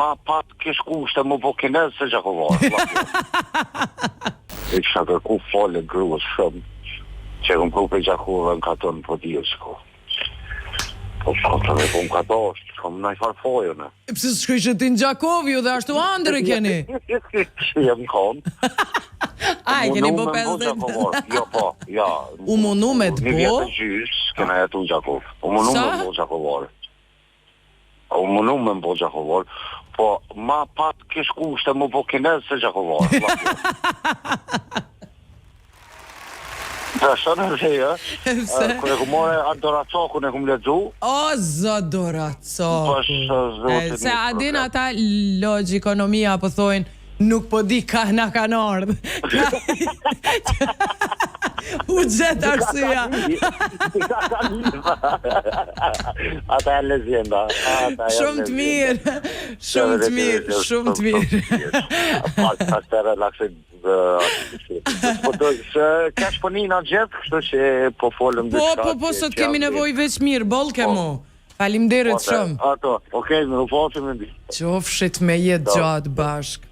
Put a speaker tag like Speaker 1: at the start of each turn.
Speaker 1: ma pat kish kushte më po kinez se Gjakovar. E kisha kërku fole gruës shumë, që më kupe Gjakova në katon po dhjo shko. Po shkota me po më kato, shkom në i farfojën e.
Speaker 2: Pse s'shkoj që ti në Gjakovju dhe ashtu andër e keni?
Speaker 1: Që jem kon.
Speaker 2: A, e keni bo 50?
Speaker 1: Jo, po, ja.
Speaker 2: U munu me të
Speaker 1: Një
Speaker 2: bo?
Speaker 1: vjetë gjys, kena jetu në Gjakov. U munu me bo Gjakovar. U munu me bo Gjakovar. Po, ma pat kish kushte më po kinez se Gjakovar. Dhe shtë në reja, kërë ku more Adoracoku në kumë ledzu.
Speaker 2: O, Zodoracoku. Se adin ata logikonomia po thojnë, nuk po di ka na kanë ardhë. U gjetë arsyeja.
Speaker 1: Ata e lezjenda.
Speaker 2: Shumë të mirë. Shumë të mirë. Shumë të mirë.
Speaker 1: Pas të relaksit. Po të kesh po një në gjithë, kështu që po folëm dhe shka.
Speaker 2: Po, sot kemi nevoj veç mirë, bol ke mu. Faleminderit shumë.
Speaker 1: Ato, okej, më në fosim e ndi.
Speaker 2: Qofshit me jetë gjatë bashkë.